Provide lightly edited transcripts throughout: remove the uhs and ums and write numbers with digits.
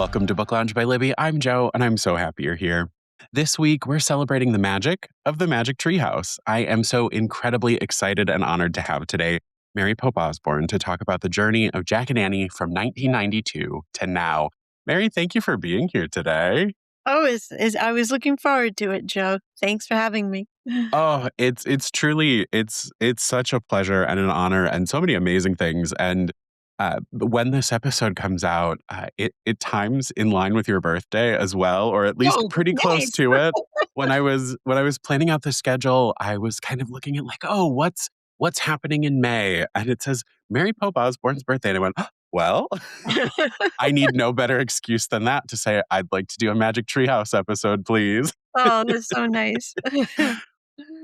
Welcome to Book Lounge by Libby. I'm Joe, and I'm so happy you're here. This week, we're celebrating the magic of the Magic Treehouse. I am so incredibly excited and honored to have today Mary Pope Osborne to talk about the journey of Jack and Annie from 1992 to now. Mary, thank you for being here today. Oh, I was looking forward to it, Joe. Thanks for having me. Oh, it's truly it's such a pleasure and an honor and so many amazing things. And when this episode comes out, it times in line with your birthday as well, or at least Oh, pretty close nice. to it. When I was planning out the schedule, I was kind of looking at like, oh, what's happening in May, and it says Mary Pope Osborne's birthday, and I went, "Oh, well, I need no better excuse than that to say I'd like to do a Magic Treehouse episode, please." Oh, that's so nice.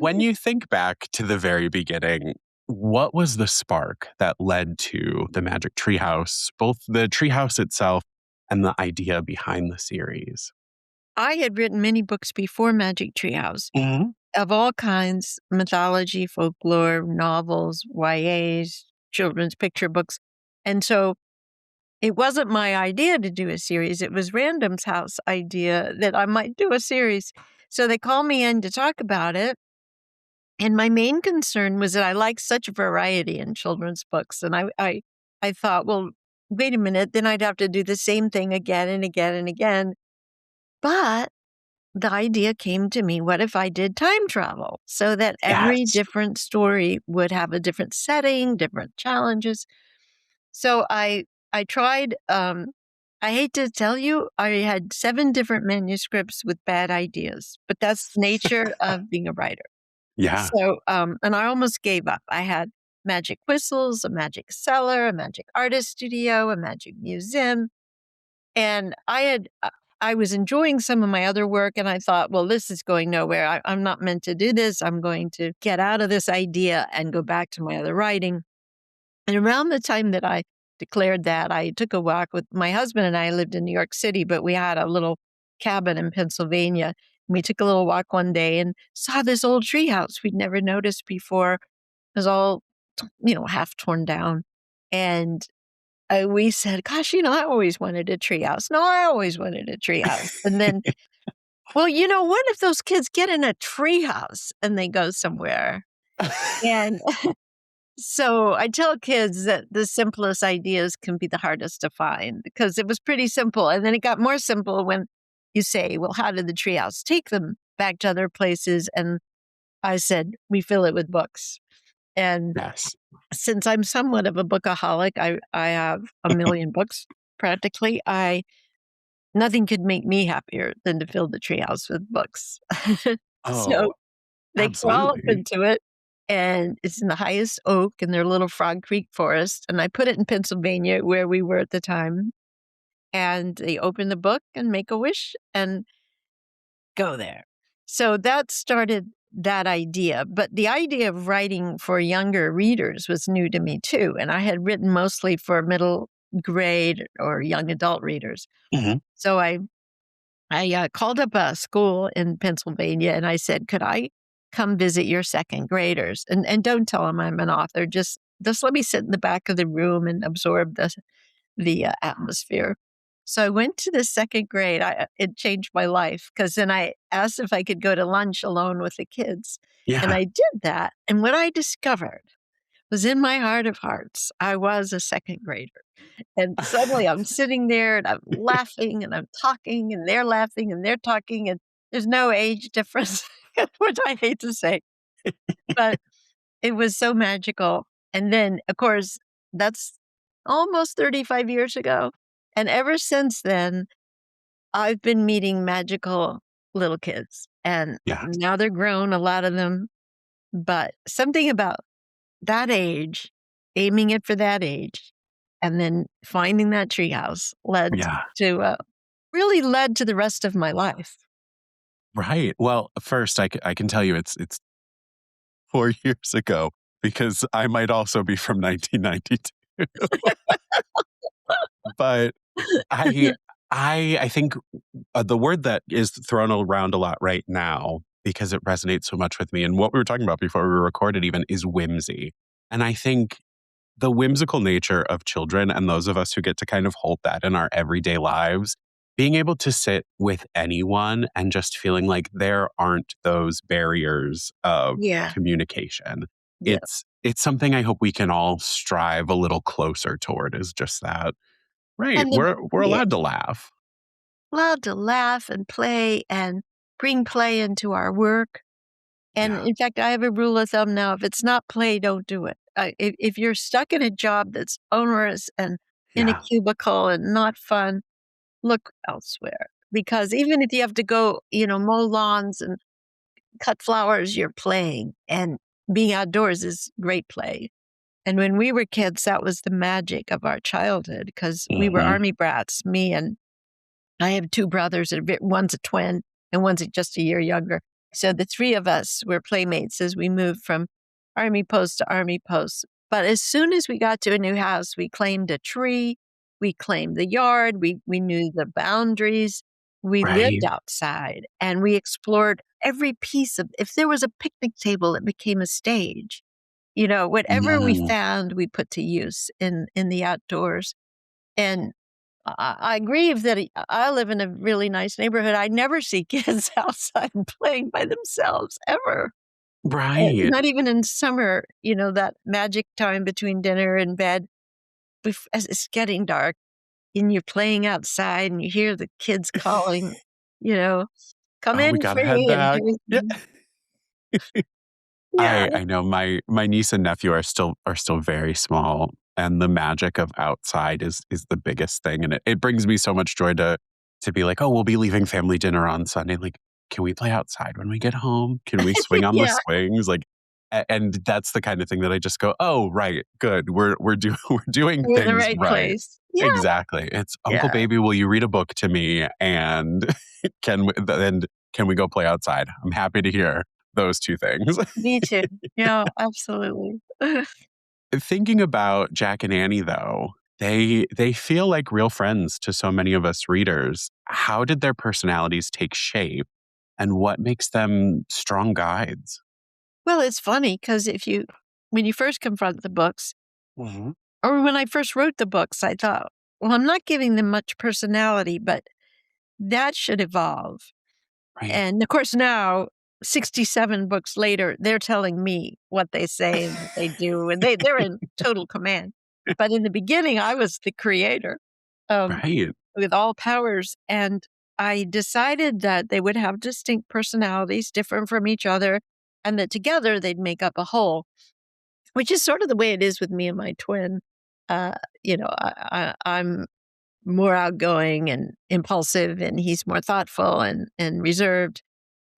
When you think back to the very beginning, what was the spark that led to the Magic Treehouse, both the treehouse itself and the idea behind the series? I had written many books before Magic Treehouse Mhm. of all kinds, mythology, folklore, novels, YAs, children's picture books. And so it wasn't my idea to do a series. It was Random's house idea that I might do a series. So they called me in to talk about it. And my main concern was that I like such variety in children's books. And I thought, well, wait a minute, then I'd have to do the same thing again and again and again. But the idea came to me, what if I did time travel so that every Yes. different story would have a different setting, different challenges? So I tried, I hate to tell you, I had 7 different manuscripts with bad ideas, but that's the nature of being a writer. Yeah. So, and I almost gave up. I had magic whistles, a magic cellar, a magic artist studio, a magic museum. And I was enjoying some of my other work and I thought, well, this is going nowhere. I'm not meant to do this. I'm going to get out of this idea and go back to my other writing. And around the time that I declared that, I took a walk with my husband and I lived in New York City, but we had a little cabin in Pennsylvania. And we took a little walk one day and saw this old treehouse we'd never noticed before. It was all, half torn down. And we said, gosh, I always wanted a treehouse. No, I always wanted a treehouse. And then, well, what if those kids get in a treehouse and they go somewhere? And so I tell kids that the simplest ideas can be the hardest to find because it was pretty simple. And then it got more simple when you say, well, how did the treehouse take them back to other places? And I said, we fill it with books. And Yes. since I'm somewhat of a bookaholic, I have a million books practically. Nothing could make me happier than to fill the treehouse with books. So Oh, they crawl up absolutely. into it, and it's in the highest oak in their little Frog Creek forest, and I put it in Pennsylvania where we were at the time, and they open the book and make a wish and go there. So that started that idea, but the idea of writing for younger readers was new to me too, and I had written mostly for middle grade or young adult readers. Mhm. So I called up a school in Pennsylvania and I said, could I come visit your second graders? And don't tell them I'm an author. Just let me sit in the back of the room and absorb the atmosphere. So I went to the second grade. It changed my life because then I asked if I could go to lunch alone with the kids. And Yeah. I did that. And what I discovered was in my heart of hearts, I was a second grader. And suddenly I'm sitting there and I'm laughing and I'm talking and they're laughing and they're talking and there's no age difference, which I hate to say, but it was so magical. And then, of course, that's almost 35 years ago. And ever since then, I've been meeting magical little kids. And Yeah. now they're grown, a lot of them. But something about that age, aiming it for that age, and then finding that treehouse Yeah. really led to the rest of my life. Right. Well, first, I can tell you it's 4 years ago because I might also be from 1992. But I I think the word that is thrown around a lot right now because it resonates so much with me and what we were talking about before we recorded even is whimsy. And I think the whimsical nature of children and those of us who get to kind of hold that in our everyday lives being able to sit with anyone and just feeling like there aren't those barriers of Yeah. communication. Yeah. It's something I hope we can all strive a little closer toward, is just that. Right. And the We're yeah, allowed to laugh. allowed to laugh and play and bring play into our work. And Yeah. in fact, I have a rule of thumb now, if it's not play, don't do it. If you're stuck in a job that's onerous and in a Yeah. cubicle and not fun, look elsewhere. Because even if you have to go, mow lawns and cut flowers, you're playing. And being outdoors is great play. And when we were kids, that was the magic of our childhood because we were Hmm. army brats, me and I have 2 brothers, one's a twin and one's just a year younger. So the 3 of us were playmates as we moved from army post to army post. But as soon as we got to a new house, we claimed a tree, we claimed the yard, we knew the boundaries, we lived Right. outside, and we explored every piece of if there was a picnic table, it became a stage. Whatever we Mm. found, we put to use in the outdoors. And I grieve that I live in a really nice neighborhood. I never see kids outside playing by themselves ever. Right. Not even in summer, that magic time between dinner and bed, as it's getting dark and you're playing outside and you hear the kids calling, you know, come Oh, we in gotta head free and back. Yeah. everything. Yeah, I know my niece and nephew are still very small, and the magic of outside is the biggest thing, and it brings me so much joy to be like, "Oh, we'll be leaving family dinner on Sunday, like, can we play outside when we get home? Can we swing on the yeah, swings?" Like, and that's the kind of thing that I just go, "Oh, right, good. We're we're doing we're in the things right right." place. Yeah, Exactly. It's, "Uncle yeah, baby, will you read a book to me, and can we go play outside?" I'm happy to hear those 2 things. me too. Yeah, absolutely. Thinking about Jack and Annie, though, they feel like real friends to so many of us readers. How did their personalities take shape, and what makes them strong guides? Well, it's funny because when you first confront the books, Mhm. or when I first wrote the books, I thought, well, I'm not giving them much personality, but that should evolve. Right. And of course, now, 67 books later, they're telling me what they say and what they do, and they're in total command. But in the beginning, I was the creator um, Right. with all powers. And I decided that they would have distinct personalities, different from each other, and that together they'd make up a whole, which is sort of the way it is with me and my twin. Uh, I'm more outgoing and impulsive, and he's more thoughtful and reserved.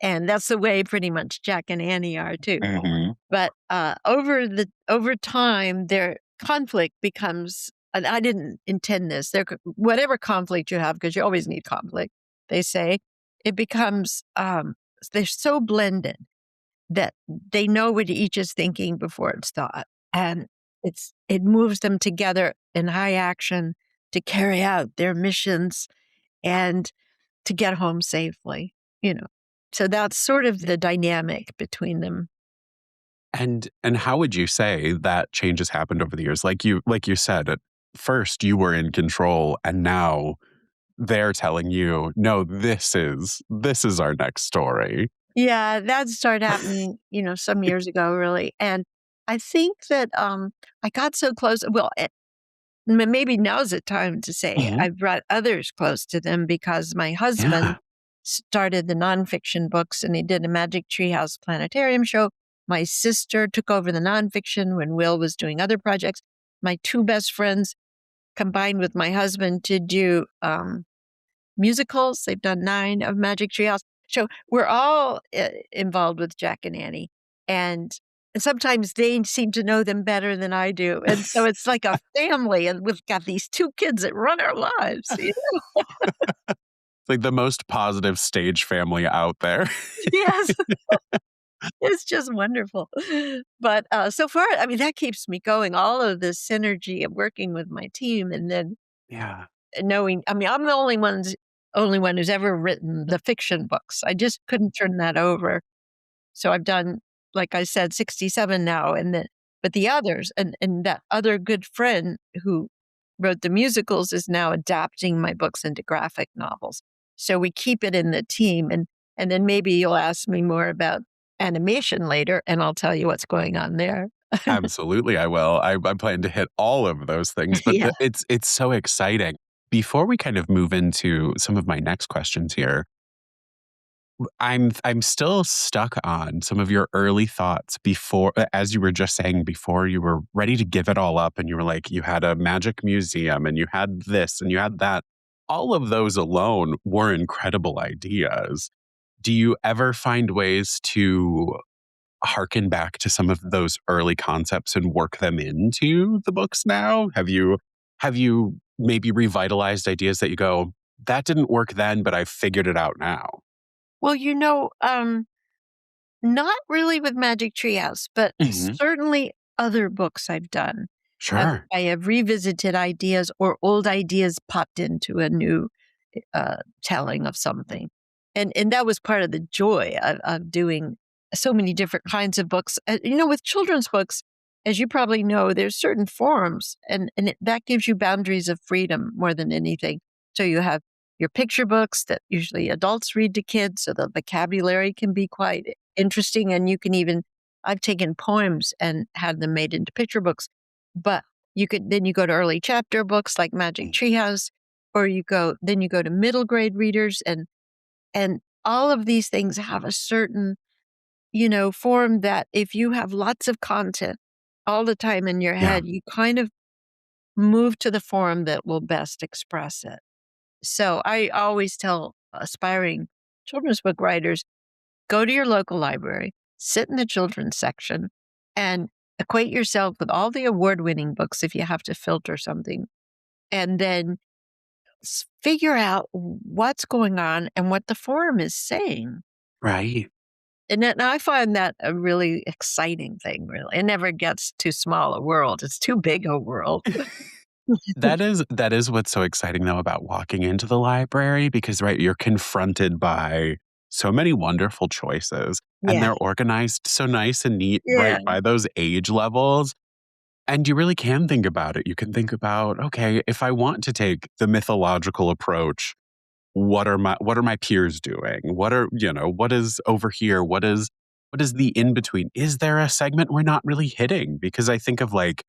And that's the way pretty much Jack and Annie are too. Mhm. But over time, their conflict becomes. And I didn't intend this. Whatever conflict you have, because you always need conflict. They say it becomes. They're so blended that they know what each is thinking before it's thought. And it moves them together in high action to carry out their missions and to get home safely, you know. So that's sort of the dynamic between them. And how would you say that change has happened over the years? Like you said, at first you were in control, and now they're telling you, "No, this is our next story." Yeah, that started happening, some years ago, really. And I think that I got so close. Well, maybe now's the time to say Mhm. I've brought others close to them because my husband Yeah. started the nonfiction books and he did a Magic Treehouse Planetarium show. My sister took over the nonfiction when Will was doing other projects. My 2 best friends combined with my husband to do musicals. They've done 9 of Magic Treehouse. So we're all involved with Jack and Annie. And sometimes they seem to know them better than I do. And so it's like a family, and we've got these 2 kids that run our lives. Like the most positive stage family out there. Yes, it's just wonderful. But so far, I mean, that keeps me going. All of the synergy of working with my team and then Yeah. knowing, I mean, I'm the only one who's ever written the fiction books. I just couldn't turn that over. So I've done, like I said, 67 now, but the others and that other good friend who wrote the musicals, is now adapting my books into graphic novels. So we keep it in the team. And then maybe you'll ask me more about animation later, and I'll tell you what's going on there. Absolutely, I will. I plan to hit all of those things, but Yeah. it's so exciting. Before we kind of move into some of my next questions here, I'm still stuck on some of your early thoughts before, as you were just saying, before you were ready to give it all up, and you were like, you had a magic museum, and you had this, and you had that. All of those alone were incredible ideas. Do you ever find ways to harken back to some of those early concepts and work them into the books now? Have you maybe revitalized ideas that you go, that didn't work then, but I figured it out now? Well, not really with Magic Treehouse, but Mhm. certainly other books I've done. Sure. I have revisited ideas, or old ideas popped into a new telling of something. And that was part of the joy of doing so many different kinds of books. With children's books, as you probably know, there's certain forms, that gives you boundaries of freedom more than anything. So you have your picture books that usually adults read to kids, so the vocabulary can be quite interesting. And you can even, I've taken poems and had them made into picture books. But then you go to early chapter books like Magic Mm. Treehouse, or you go to middle grade readers, and all of these things have a certain, form that if you have lots of content all the time in your Yeah. head, you kind of move to the form that will best express it. So I always tell aspiring children's book writers, go to your local library, sit in the children's section, and acquaint yourself with all the award-winning books if you have to filter something, and then figure out what's going on and what the forum is saying. Right. And I find that a really exciting thing, really. It never gets too small a world. It's too big a world. That is what's so exciting though about walking into the library because right, you're confronted by so many wonderful choices and Yeah. they're organized so nice and neat Yeah. right by those age levels. And you really can think about it. You can think about, okay, if I want to take the mythological approach, what are my peers doing? What is over here? What is the in between? Is there a segment we're not really hitting? Because I think of like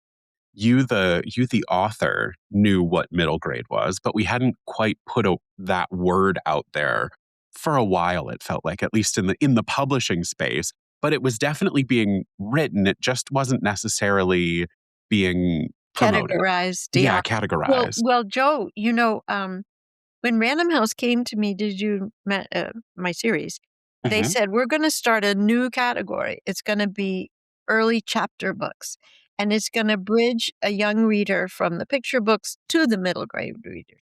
you the author knew what middle grade was, but we hadn't quite put that word out there for a while. It felt like, at least in the publishing space, but it was definitely being written. It just wasn't necessarily being promoted. Categorized, Yeah, yeah. Well categorized. well, Joe, when Random House came to me to do my series, they Hmm. said, "We're gonna start a new category. It's gonna be early chapter books, and it's gonna bridge a young reader from the picture books to the middle grade reader.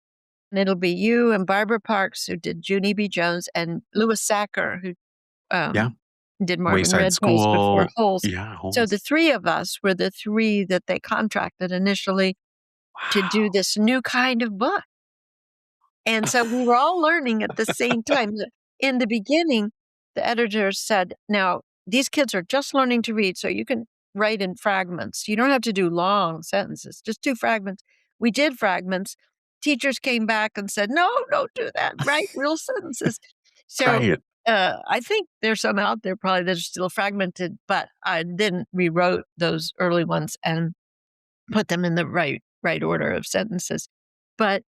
And it'll be you and Barbara Parks, who did Junie B. Jones, and Louis Sacker, who Yeah, um, did Marvin Wayside Redpost before School. Holes." Yeah, So holes. the three of us were the three that they contracted initially to do Wow. this new kind of book. And so we were all learning at the same time. In the beginning, the editor said, "Now, these kids are just learning to read, so you can write in fragments. You don't have to do long sentences, just do fragments." We did fragments. Teachers came back and said, "No, don't do that. Write real sentences." So Right. I think there's some out there probably that are still fragmented, but I then rewrote those early ones and put them in the right order of sentences. But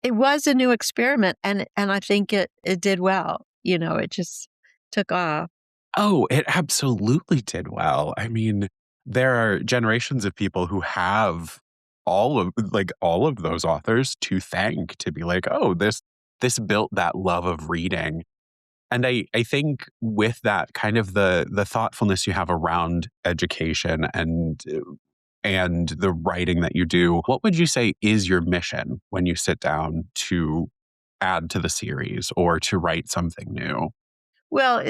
it was a new experiment, and I think it did well. It just took off. Oh, it absolutely did well. I mean, there are generations of people who have all of those authors to thank to be like, "Oh, this built that love of reading." And I think with that kind of the thoughtfulness you have around education and the writing that you do, what would you say is your mission when you sit down to add to the series or to write something new? Well,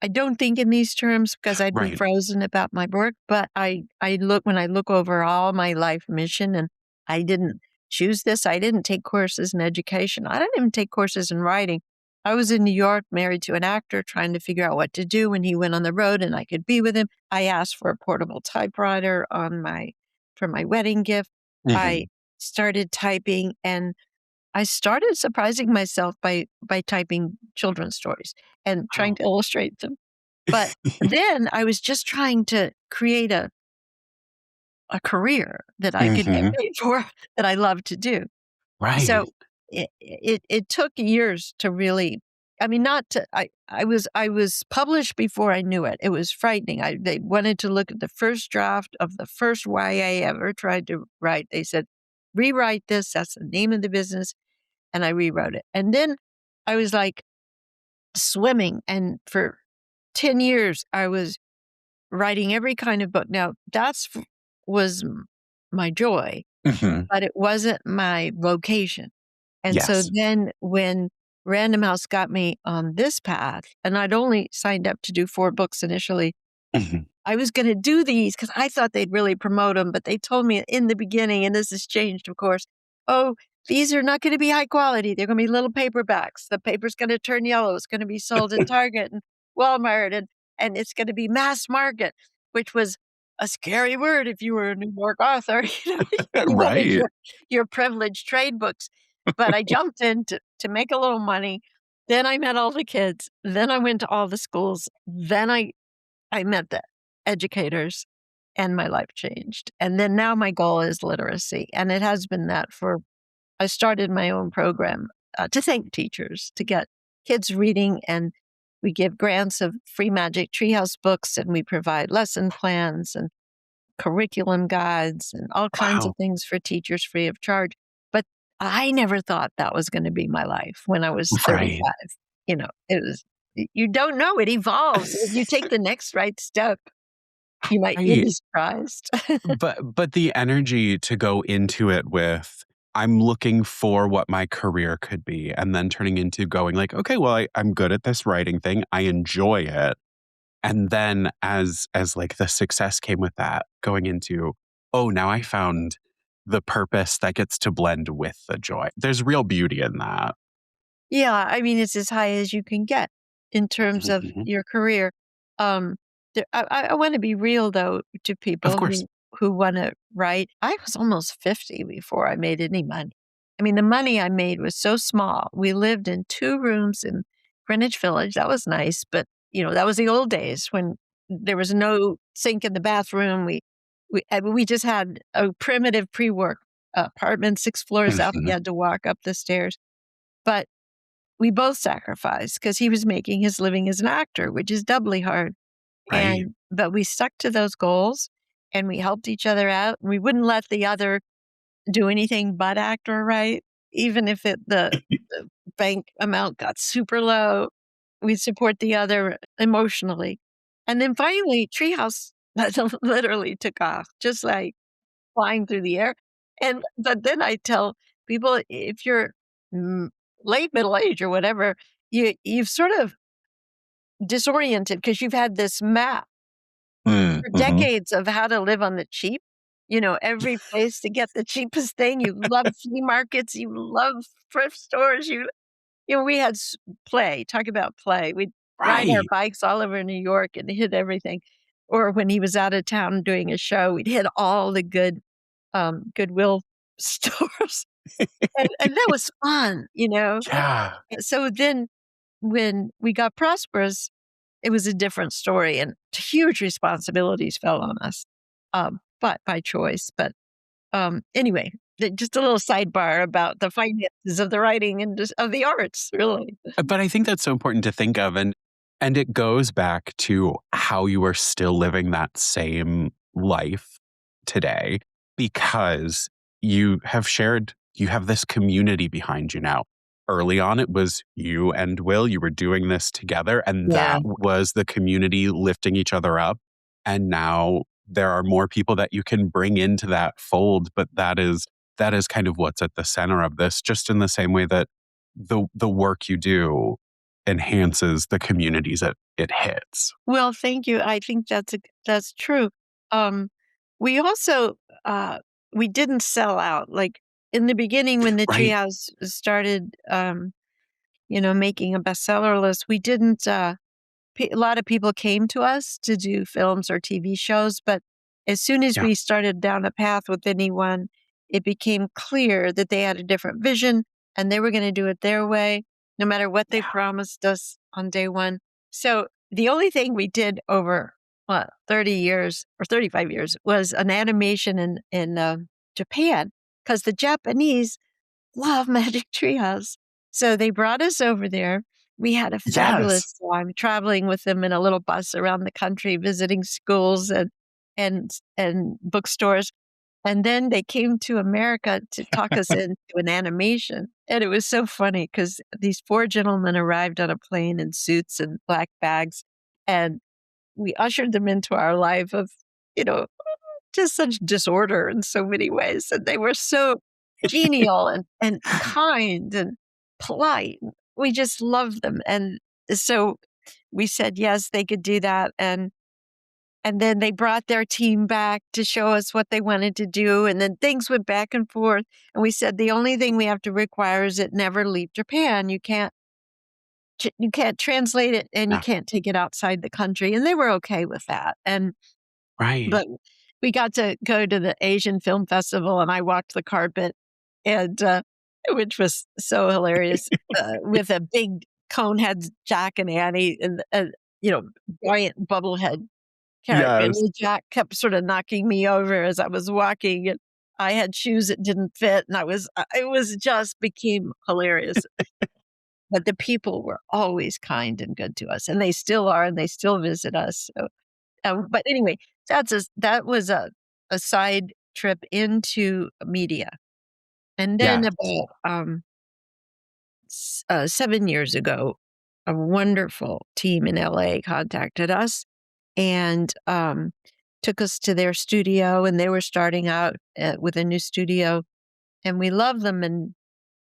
I don't think in these terms because I'd be Right. frozen about my work, but when I look over all my life mission, and I didn't choose this. I didn't take courses in education. I didn't even take courses in writing. I was in New York, married to an actor, trying to figure out what to do when he went on the road and I could be with him. I asked for a portable typewriter on my for my wedding gift. I Mhm. started typing, and I started surprising myself by typing children's stories and trying Wow. to illustrate them. But then I was just trying to create a career that I could get Mhm. paid for that I love to do. Right. So it took years to really, I mean, not to I was published before I knew it. It was frightening. They wanted to look at the first draft of the first YA ever tried to write. They said, "Rewrite this. That's the name of the business." And I rewrote it. And then I was like swimming, and for 10 years I was writing every kind of book. Now, was my joy, Mhm. but it wasn't my vocation. And so Yes. then when Random House got me on this path, and I'd only signed up to do 4 books initially, Mhm. I was gonna do these because I thought they'd really promote them, but they told me in the beginning, and this has changed, of course, "Oh, these are not gonna be high quality. They're gonna be little paperbacks. The paper's gonna turn yellow. It's gonna be sold at Target and Walmart, and it's gonna be mass market," which was a scary word if you were a New York author, you wanted Right. your privileged trade books. But I jumped in to make a little money. Then I met all the kids. Then I went to all the schools. Then I met the educators, and my life changed. And then now my goal is literacy. And it has been that for, I started my own program to thank teachers, to get kids reading. And we give grants of free Magic Treehouse books, and we provide lesson plans and curriculum guides and all kinds of Wow. things for teachers free of charge. But I never thought that was going to be my life when I was Right. 35. It was, you don't know, it evolves. If you take the next right step, you'll Right. be surprised. But the energy to go into it with, "I'm looking for what my career could be," and then turning into going like, "Okay, well, I'm good at this writing thing. I enjoy it." And then as like the success came with that, going into, "Oh, now I found the purpose that gets to blend with the joy." There's real beauty in that. Yeah, I mean, it's as high as you can get in terms of Mhm. your career. Um, I wanna be real, though, to Of people course. who wanna write. I was almost 50 before I made any money. I mean, the money I made was so small. We lived in 2 rooms in Greenwich Village. That was nice, but, that was the old days when there was no sink in the bathroom. We just had a primitive pre-work apartment, 6 floors up. You Mhm. had to walk up the stairs. But we both sacrificed because he was making his living as an actor, which is doubly hard. Right. But we stuck to those goals, and we helped each other out. And we wouldn't let the other do anything but act or write, even if the bank amount got super low. We'd support the other emotionally. And then finally, Treehouse literally took off, just like flying through the air. But then I tell people, if you're mm, late middle age or whatever, you've sort of disoriented because you've had this map Mm, for mhm. decades of how to live on the cheap. Every place to get the cheapest thing. You love flea markets. You love thrift stores. We had play. Talk about play. We'd ride our Right. bikes all over New York and hit everything. Or when he was out of town doing a show, we'd hit all the good Goodwill stores, and that was fun. Yeah. So then when we got prosperous, it was a different story, and huge responsibilities fell on us, but by choice. But, anyway, just a little sidebar about the finances of the writing and just of the arts, really. But I think that's so important to think of, and it goes back to how you are still living that same life today because you have this community behind you now. Early on, it was you and Will, you were doing this together, and Yeah. that was the community lifting each other up. And now there are more people that you can bring into that fold, but that is kind of what's at the center of this, just in the same way that the work you do enhances the communities it hits. Well, thank you. I think that's true. Um, we also, we didn't sell out. Like, in the beginning when the Right. Treehouse started, making a bestseller list, we didn't, a lot of people came to us to do films or TV shows, but as soon as Yeah. we started down a path with anyone, it became clear that they had a different vision and they were going to do it their way, no matter what they Yeah. promised us on day one. So the only thing we did over, what, 30 years or 35 years was an animation in Japan, because the Japanese love Magic Treehouse. So they brought us over there. We had a Yes. fabulous time traveling with them in a little bus around the country, visiting schools and bookstores. And then they came to America to talk us into an animation. And it was so funny because these four gentlemen arrived on a plane in suits and black bags. And we ushered them into our life of, you know, just such disorder in so many ways. And they were so genial and kind and polite. We just loved them. And so we said, yes, they could do that. And then they brought their team back to show us what they wanted to do. And then things went back and forth. And we said, the only thing we have to require is it never leave Japan. You can't translate it and you Yeah. can't take it outside the country. And they were okay with that. Right. But we got to go to the Asian Film Festival and I walked the carpet and, which was so hilarious, with a big cone head Jack and Annie and, you know, giant bubblehead character. And Yes. the Jack kept sort of knocking me over as I was walking and I had shoes that didn't fit and it was just became hilarious. But the people were always kind and good to us and they still are and they still visit us. So but anyway, that was a side trip into media. And then Yes. about, 7 years ago, a wonderful team in LA contacted us and, took us to their studio, and they were starting out, with a new studio, and we love them, and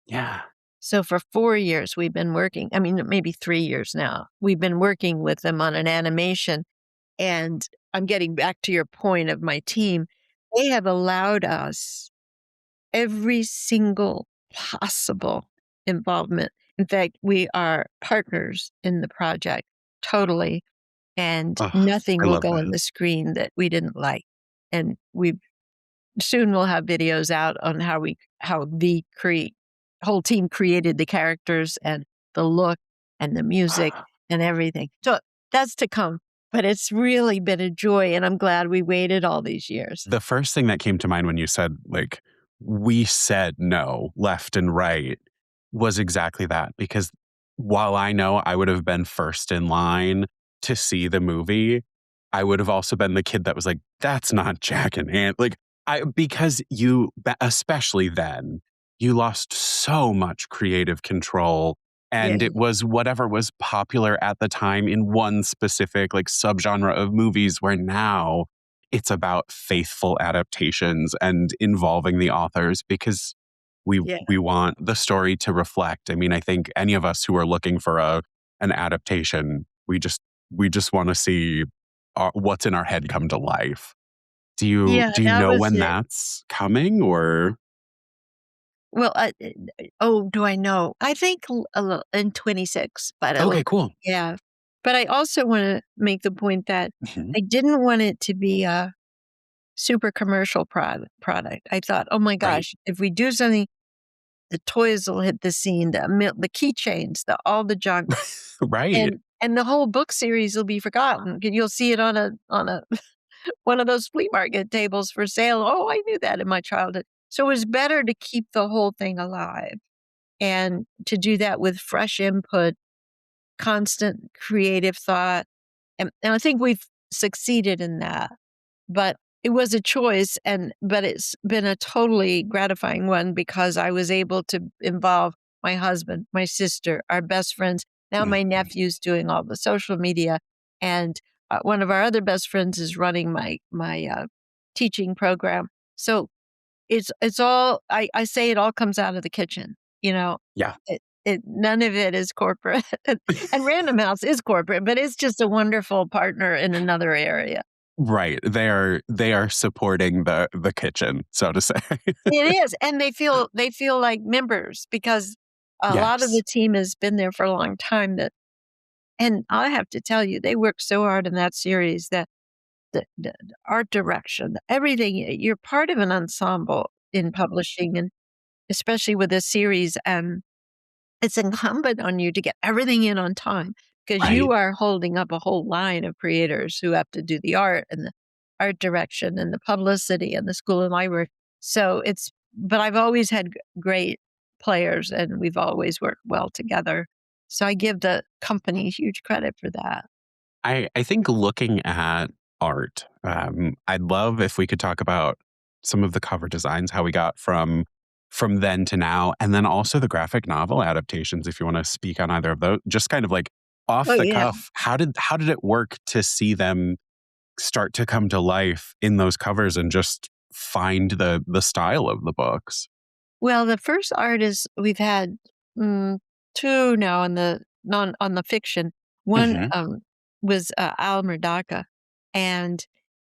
Yeah. so for 4 years, we've been working, I mean, maybe 3 years now, we've been working with them on an animation. And I'm getting back to your point of my team. They have allowed us every single possible involvement. In fact, we are partners in the project totally, and Oh, nothing I will love go on that. the screen that we didn't like. And we soon will have videos out on how the whole team created the characters and the look and the music and everything. So that's to come, but it's really been a joy, and I'm glad we waited all these years. The first thing that came to mind when you said, like, we said no left and right was exactly that. Because while I know I would have been first in line to see the movie, I would have also been the kid that was like, that's not Jack and Ant. Like, because especially then, you lost so much creative control. Yeah, And it was whatever was popular at the time in one specific like subgenre of movies, where now it's about faithful adaptations and involving the authors because yeah. we want the story to reflect. I mean, I think any of us who are looking for an adaptation, we just want to see what's in our head come to life. Yeah, Do you that know was when it. that's coming or Well, oh, do I know? I think in 26, but okay, cool. yeah. But I also wanna make the point that Mhm. I didn't want it to be a super commercial product. I thought, "Oh my Right. gosh, if we do something, the toys will hit the scene, the keychains, all the junk, Right. and the whole book series will be forgotten. You'll see it on a one of those flea market tables for sale. Oh, I knew that in my childhood." So it was better to keep the whole thing alive and to do that with fresh input, constant creative thought, and I think we've succeeded in that. But it was a choice but it's been a totally gratifying one because I was able to involve my husband, my sister, our best friends. Now my Mhm. nephew's doing all the social media, and, one of our other best friends is running my teaching program. So it's all I say it all comes out of the kitchen, you know? Yeah. It none of it is corporate, and Random House is corporate, but it's just a wonderful partner in another area. Right. They are supporting the kitchen, so to say. It is, and they feel like members because a lot of Yes. the team has been there for a long time and I have to tell you, they worked so hard in that series that the art direction, everything. You're part of an ensemble in publishing, and especially with a series, it's incumbent on you to get everything in on time because you Right. are holding up a whole line of creators who have to do the art and the art direction and the publicity and the school and library. So but I've always had great players and we've always worked well together. So I give the company huge credit for that. I think looking at art, I'd love if we could talk about some of the cover designs, how we got from then to now, and then also the graphic novel adaptations, if you wanna speak on either of those. Just kind of like off Oh, the yeah. cuff, how did it work to see them start to come to life in those covers and just find the style of the books? Well, the first artist we've had, mm, 2 now on the fiction. One, Mhm. was, Al Murdaka and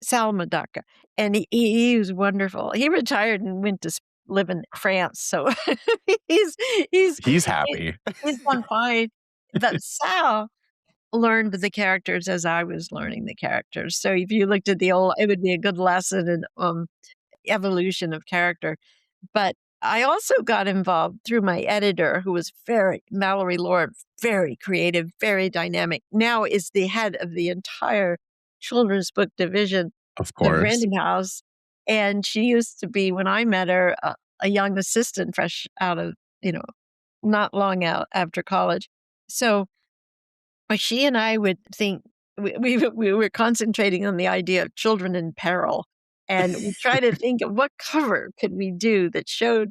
Sal Murdaka, and he was wonderful. He retired and went to live in France, so he's he's He's he happy. he's done fine. But Sal learned the characters as I was learning the characters. So if you looked at the old it would be a good lesson in, evolution of character. But I also got involved through my editor, who was Mallory Lord, very creative, very dynamic, now is the head of the entire children's book division Of of course. Random House, and she used to be, when I met her, a young assistant fresh out of, you know, not long out after college. So she and I would think we were concentrating on the idea of children in peril, and we try to think of what cover could we do that showed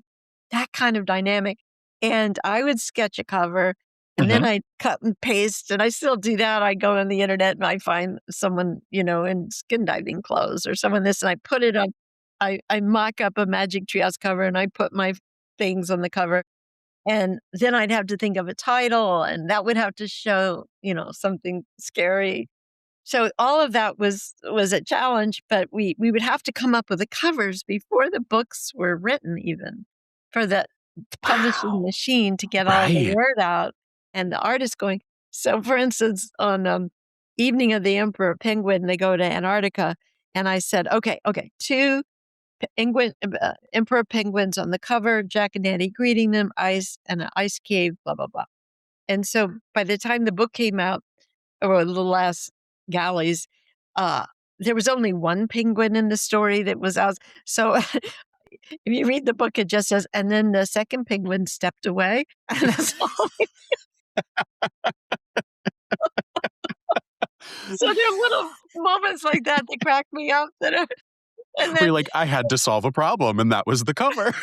that kind of dynamic, and I would sketch a cover, and then Mhm. I'd cut and paste, and I still do that. I go on the internet and I find someone, in skin diving clothes or someone this, and I put it on I mock up a Magic Treehouse cover, and I put my things on the cover, and then I'd have to think of a title, and that would have to show, something scary. So all of that was a challenge, but we would have to come up with the covers before the books were written even for the publishing Wow. machine to get all the Right. word out and the artist going. So for instance, on, Evening of the Emperor Penguin, they go to Antarctica, and I said, "Okay, 2 emperor penguins on the cover, Jack and Danny greeting them, ice and an ice cave, blah, blah, blah." And so by the time the book came out, or the last galleys, uh, there was only one penguin in the story that was out. So if you read the book, it just says, and then the second penguin stepped away. And that's all. So there are little moments like that that crack me up and Where then you're like, "I had to solve a problem, and that was the cover."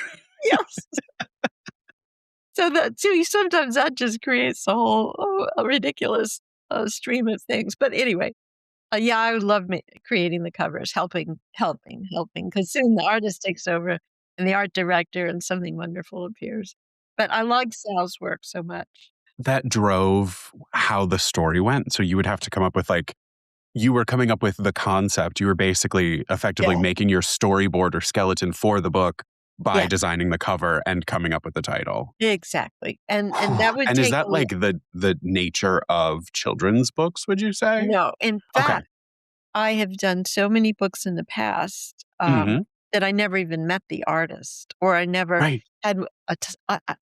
yes. So that too, sometimes that just creates a ridiculous stream of things. But anyway, yeah, I would love creating the covers, helping, because soon the artist takes over and the art director, and something wonderful appears. But I like Sal's work so much. That drove how the story went, so you would have to come up with, like you were coming up with the concept, you were basically effectively Yeah, making your storyboard or skeleton for the book by yeah, designing the cover and coming up with the title. exactly. And that would And is take that, like, the nature of children's books, would you say? no. In Okay. fact, I have done so many books in the past, Mhm. that I never even met the artist, or I never Right, had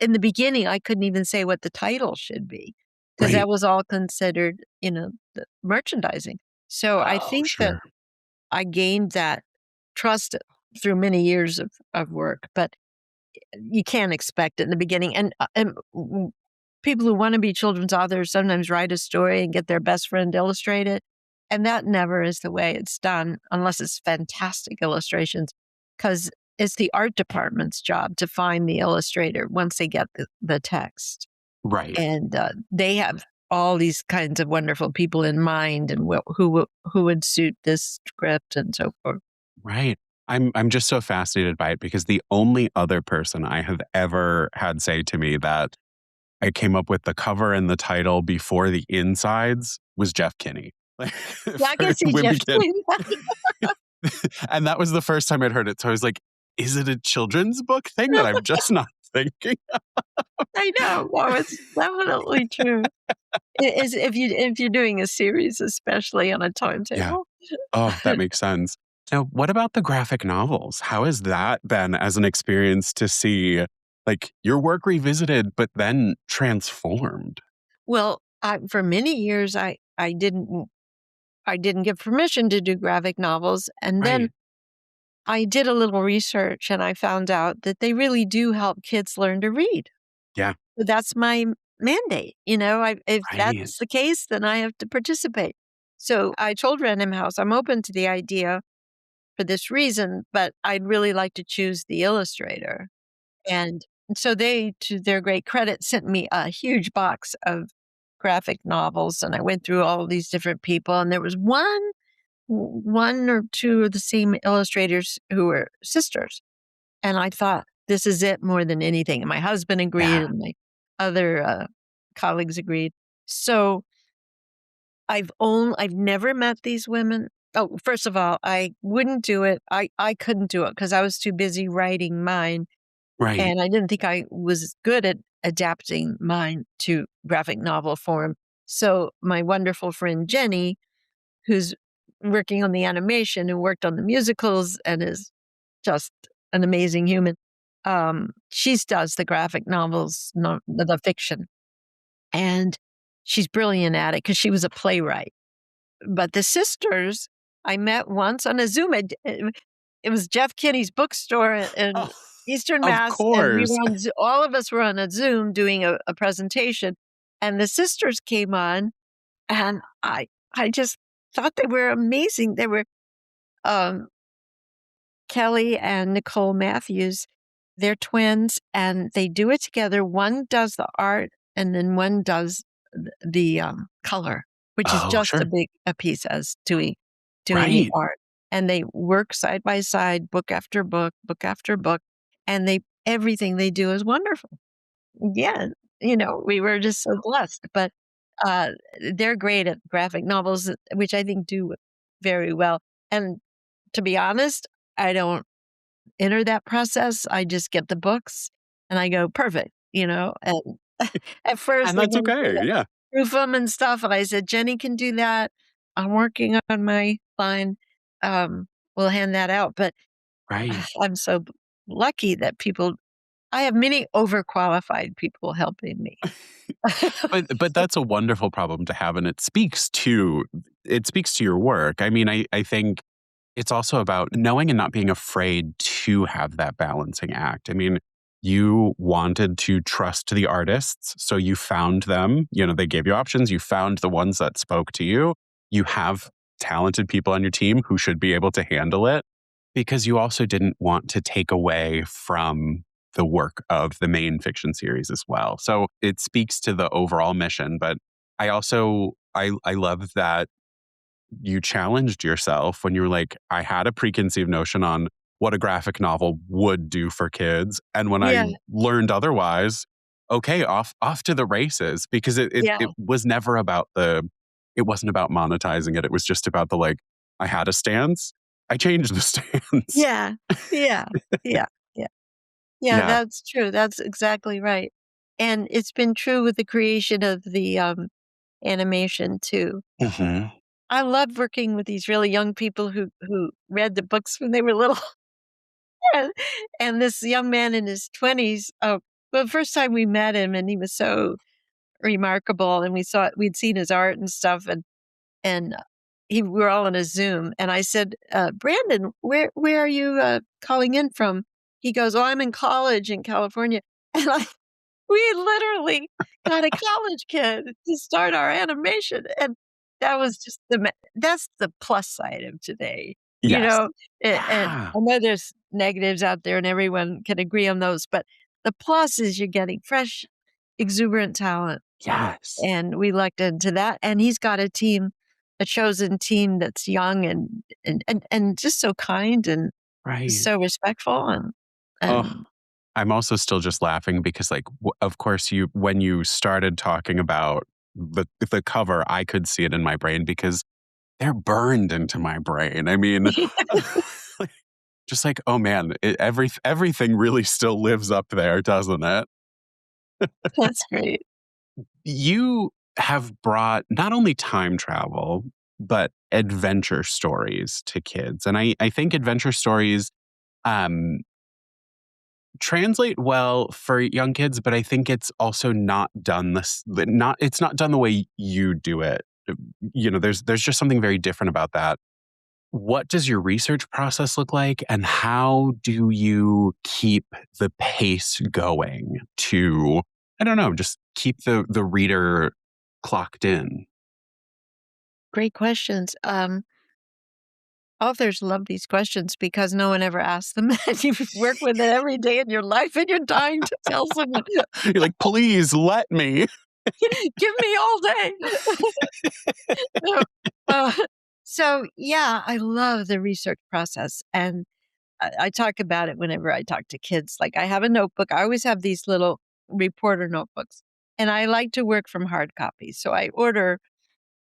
in the beginning, I couldn't even say what the title should be because right. that was all considered, the merchandising. So I Oh, think that sure. I gained that trust through many years of work, but you can't expect it in the beginning. And people who want to be children's authors sometimes write a story and get their best friend to illustrate it. And that never is the way it's done unless it's fantastic illustrations, because it's the art department's job to find the illustrator once they get the text. Right, And they have all these kinds of wonderful people in mind and who would suit this script and so forth. right. I'm just so fascinated by it because the only other person I have ever had say to me that I came up with the cover and the title before the insides was Jeff Kinney. Like, Yeah, I for can see Jeff Wimpy doing that. And that was the first time I'd heard it, so I was like, "Is it a children's book thing that I'm just not thinking?" I know. No, it's definitely true. If you're doing a series, especially on a Yeah. timetable. Oh, that makes sense. Now, what about the graphic novels? How has that been as an experience to see, like, your work revisited, but then transformed? Well, for many years, I didn't get permission to do graphic novels, and then Right. I did a little research and I found out that they really do help kids learn to read. Yeah. So that's my mandate. If Right. that's the case, then I have to participate. So I told Random House, I'm open to the idea for this reason, but I'd really like to choose the illustrator. And so they, to their great credit, sent me a huge box of graphic novels. And I went through all of these different people. And there was one or two of the same illustrators who were sisters. And I thought, this is it more than anything. And my husband agreed, Yeah. and my other colleagues agreed. So I've never met these women. Oh, first of all, I wouldn't do it. I couldn't do it because I was too busy writing mine, Right. and I didn't think I was good at adapting mine to graphic novel form. So my wonderful friend Jenny, who's working on the animation, who worked on the musicals and is just an amazing human. She does the graphic novels, no, the fiction, and she's brilliant at it because she was a playwright. But the sisters, I met once on a Zoom. It was Jeff Kinney's bookstore in Oh, Eastern of Mass, and we course. were on. All of us were on a Zoom doing a presentation, and the sisters came on, and I just thought they were amazing. They were um, Kelly and Nicole Matthews. They're twins, and they do it together. One does the art, and then one does the color, which is Oh, just sure. a piece as doing the Right. art. And they work side by side, book after book, book after book, and they everything they do is wonderful. Yeah, we were just so blessed, but, uh, they're great at graphic novels, which I think do very well. And to be honest, I don't enter that process. I just get the books and I go, "Perfect," and at first And they that's wanted me okay. to Yeah. proof them and stuff, and I said, "Jenny can do that. I'm working on my line. We'll hand that out." But Right. I'm so lucky that I have many overqualified people helping me. But that's a wonderful problem to have, and it speaks to your work. I mean, I think it's also about knowing and not being afraid to have that balancing act. I mean, you wanted to trust the artists, so you found them. They gave you options. You found the ones that spoke to you. You have talented people on your team who should be able to handle it because you also didn't want to take away from the work of the main fiction series as well. So it speaks to the overall mission. But I love that you challenged yourself when you were like, I had a preconceived notion on what a graphic novel would do for kids. And when I Yeah, learned otherwise, okay, off to the races because it yeah, was never about it wasn't about monetizing it. It was just about I had a stance. I changed the stance. yeah, yeah, yeah, yeah. Yeah, Yeah. that's true, that's exactly right. And it's been true with the creation of the, animation too. Hmm. I love working with these really young people who read the books when they were little. And and this young man in his 20s, well, the first time we met him, and he was so remarkable, and we'd seen his art and stuff, and we were all on a Zoom, and I said, "Brandon, where are you, calling in from?" He goes, "Oh, I'm in college in California." And we literally got a college kid to start our animation, and that was just that's the plus side of today, you Yes. know? And Yeah. I know there's negatives out there, and everyone can agree on those, but the plus is you're getting fresh, exuberant talent, Yes. and we lucked into that, and he's got a chosen team that's young and just so kind and Right. so respectful Oh, and I'm also still just laughing because, of course, when you started talking about the cover, I could see it in my brain because they're burned into my brain. I mean, like, just like, oh man, everything really still lives up there, doesn't it? that's great. You have brought not only time travel, but adventure stories to kids. And I think adventure stories um, translate well for young kids, but I think it's also not done it's not done the way you do it. There's just something very different about that. What does your research process look like, and how do you keep the pace going to, I don't know, just keep the reader clocked in? Great questions. Authors love these questions because no one ever asks them, and you work with it every day in your life, and you're dying to tell someone, You're like, please let me. "Give me all day." So, uh, so, yeah, I love the research process, and I talk about it whenever I talk to kids. Like, I have a notebook. I always have these little reporter notebooks, and I like to work from hard copies. So I order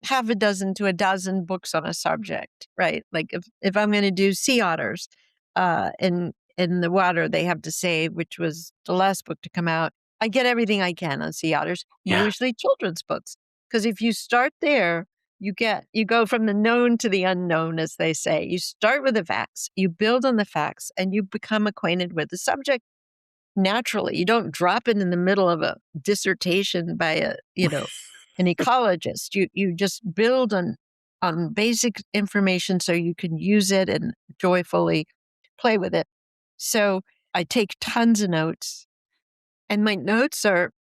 half a dozen to a dozen books on a subject, right? Like if I'm going to do sea otters, in the water, they have to save, which was the last book to come out. I get everything I can on sea otters, Yeah. usually children's books, because if you start there, you go from the known to the unknown, as they say. You start with the facts, you build on the facts, and you become acquainted with the subject naturally. You don't drop it in the middle of a dissertation by an ecologist. You just build on basic information so you can use it and joyfully play with it. So I take tons of notes, and my notes are,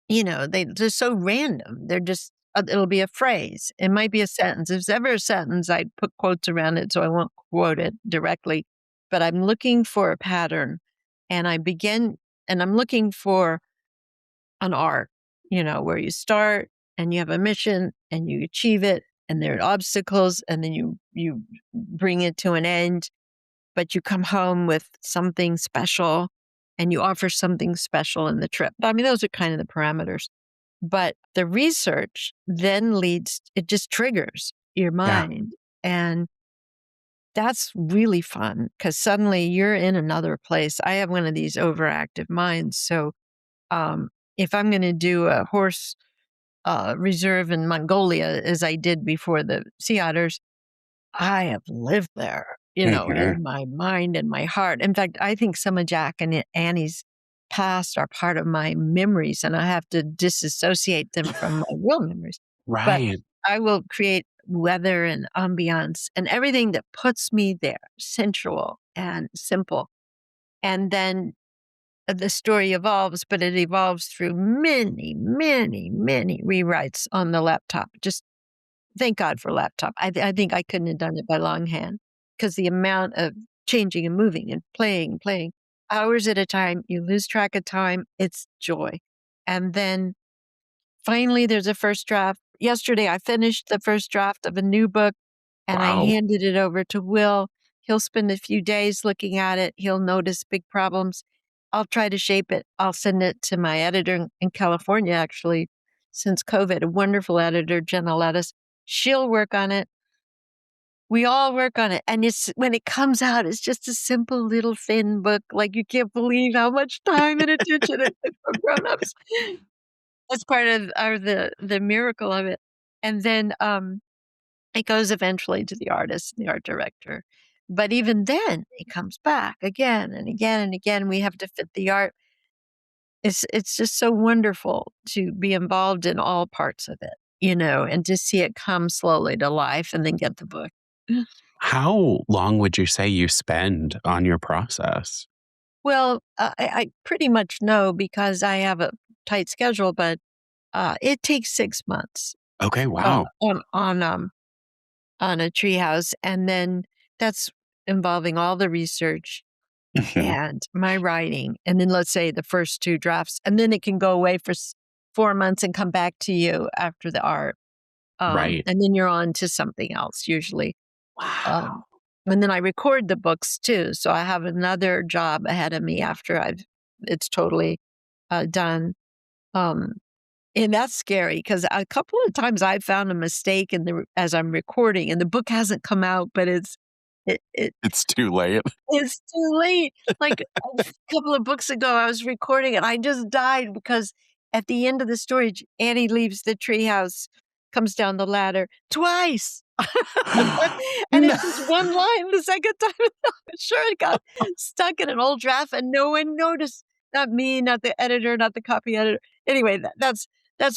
they're so random. They're just it'll be a phrase. It might be a sentence. If it's ever a sentence, I put quotes around it so I won't quote it directly. But I'm looking for a pattern, and I'm looking for an arc, where you start and you have a mission and you achieve it, and there are obstacles, and then you bring it to an end, but you come home with something special, and you offer something special in the trip. I mean, those are kind of the parameters. But the research then it just triggers your Yeah. mind. And that's really fun because suddenly you're in another place. I have one of these overactive minds. So um, if I'm going to do a horse reserve in Mongolia, as I did before the sea otters, I have lived there, Mhm. in my mind and my heart. In fact, I think some of Jack and Annie's past are part of my memories, and I have to disassociate them from my real memories. But Right. I will create weather and ambiance and everything that puts me there, sensual and simple. And then the story evolves, but it evolves through many, many, many rewrites on the laptop. Just thank God for laptop. I think I couldn't have done it by longhand because the amount of changing and moving and playing hours at a time, you lose track of time. It's joy. And then finally, there's a first draft. Yesterday, I finished the first draft of a new book and I Wow. handed it over to Will. He'll spend a few days looking at it. He'll notice big problems. I'll try to shape it. I'll send it to my editor in California, actually, since COVID, a wonderful editor, Jenna Lettuce. She'll work on it. We all work on it. And when it comes out, it's just a simple little thin book. Like you can't believe how much time and attention it took from grown-ups. That's part of the miracle of it. And then it goes eventually to the artist and the art director. But even then, it comes back again and again and again. We have to fit the art. It's just so wonderful to be involved in all parts of it, and to see it come slowly to life and then get the book. How long would you say you spend on your process? Well, I pretty much know because I have a tight schedule, but it takes 6 months Okay, uh, wow. on on um on a treehouse, and then that's involving all the research Mhm. and my writing, and then let's say the first two drafts, and then it can go away for 4 months and come back to you after the art, Right. and then you're on to something else usually. Um, Wow. and then I record the books too, so I have another job ahead of me after it's totally done. Um, and that's scary because a couple of times I found a mistake as I'm recording, and the book hasn't come out, but It's too late. it's too late. Like a couple of books ago, I was recording and I just died because at the end of the story, Annie leaves the treehouse comes down the ladder twice. And No. it's just one line the second time. I'm sure it got stuck in an old draft and no one noticed. Not me, not the editor, not the copy editor. Anyway, that's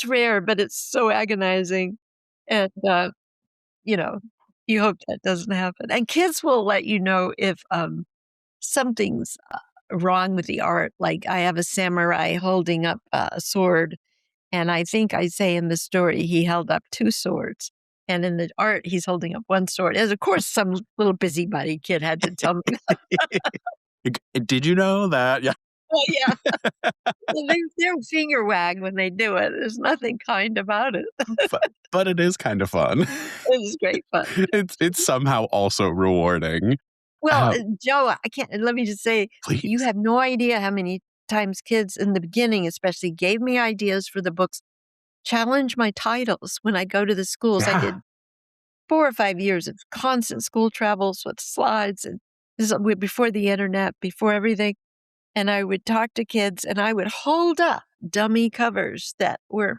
rare, but it's so agonizing. And, you know, you hope that doesn't happen. And kids will let you know if something's wrong with the art. Like I have a samurai holding up a sword, and I think I say in the story he held up two swords. And in the art, he's holding up one sword. As of course, some little busybody kid had to tell me. Did you know that? Yeah. Oh, yeah. Well, their finger wag when they do it. There's nothing kind about it. But it is kind of fun. It was great fun. It's somehow also rewarding. Well, Uh, Joe, I can't let me just say, you please. have no idea how many times kids in the beginning especially gave me ideas for the books, challenge my titles when I go to the schools. I Yeah. did 4 or 5 years of constant school travels with slides, and this is before the internet, before everything, and I would talk to kids, and I would hold up dummy covers that were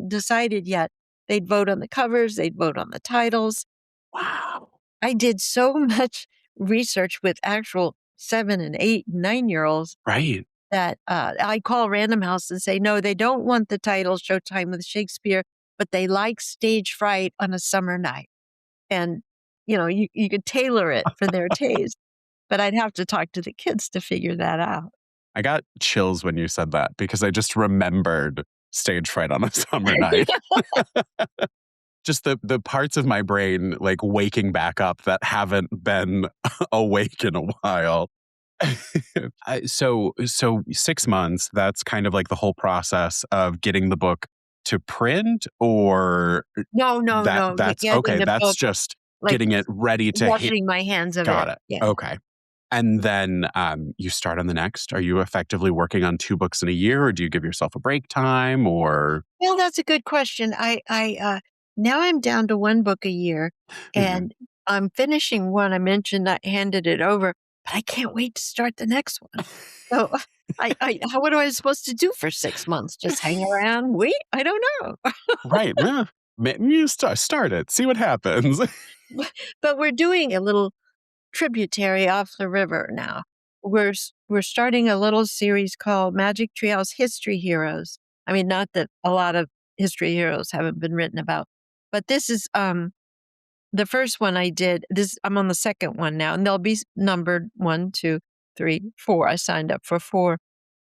decided yet. They'd vote on the covers, they'd vote on the titles. Wow. I did so much research with actual 7 and 8 and 9-year-olds Right. that, I call Random House and say, "No, they don't want the title Showtime with Shakespeare, but they like stage fright on a summer night." And, you could tailor it for their taste, but I'd have to talk to the kids to figure that out. I got chills when you said that because I just remembered stage fright on a summer night. Just the parts of my brain like waking back up that haven't been awake in a while. So 6 months, that's kind of like the whole process of getting the book to print, or No, no, no, that's getting okay, the that's book, just like, getting it ready to hit. washing my hands of Got it. it. Yeah. Okay. And then you start on the next. Are you effectively working on 2 books in a year, or do you give yourself a break time, or Well, that's a good question. Now I'm down to 1 book a year, Mhm. and I'm finishing one. I mentioned I handed it over, but I can't wait to start the next one. So, what am I supposed to do for 6 months? Just hang around, wait? I don't know. Right? You start it, see what happens. But we're doing a little tributary off the river now. We're starting a little series called Magic Treehouse History Heroes. I mean, not that a lot of history heroes haven't been written about, but this is the first one I did. This I'm on the second one now, and they'll be numbered 1, 2, 3, 4. I signed up for 4.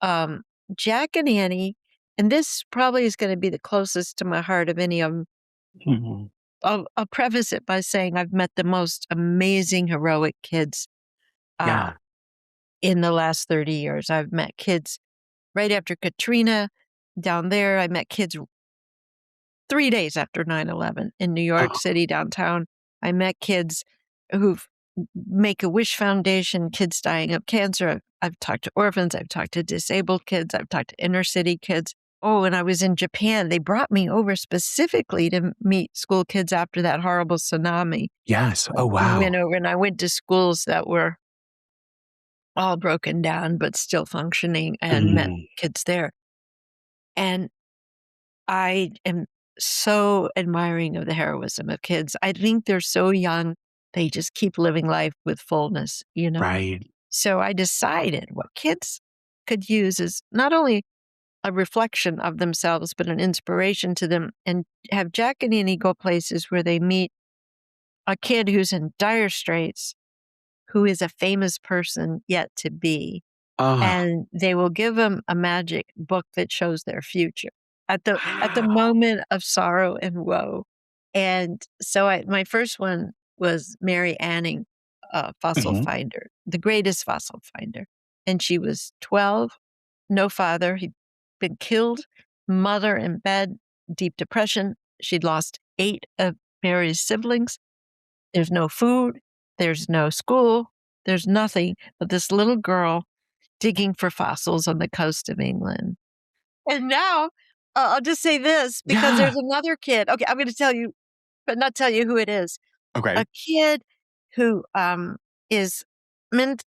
Um, Jack and Annie, and this probably is going to be the closest to my heart of any of them. Mhm. I'll preface it by saying I've met the most amazing, heroic kids uh, Yeah. in the last 30 years. I've met kids right after Katrina down there. I met kids 3 days after 9/11 in New York Oh, City downtown. I met kids who've Make-A-Wish Foundation, kids dying of cancer. I've talked to orphans. I've talked to disabled kids. I've talked to inner city kids. Oh, when I was in Japan, they brought me over specifically to meet school kids after that horrible tsunami. yes. Oh, Went wow. over and I went to schools that were all broken down but still functioning and met Mm, kids there. And I am so admiring of the heroism of kids. I think they're so young, they just keep living life with fullness. right. So I decided what kids could use is not only a reflection of themselves, but an inspiration to them, and have Jack and Annie go places where they meet a kid who's in dire straits, who is a famous person yet to be. Oh, And they will give them a magic book that shows their future at the wow. moment of sorrow and woe. And so my first one was Mary Anning, fossil Mhm. finder, the greatest fossil finder. And she was 12, no father, he'd been killed, mother in bed, deep depression. She'd lost 8 of Mary's siblings. There's no food, there's no school, there's nothing but this little girl digging for fossils on the coast of England. And now, I'll just say this because Yeah. there's another kid. Okay, I'm gonna tell you, but not tell you who it is. Okay. A kid who, is meant,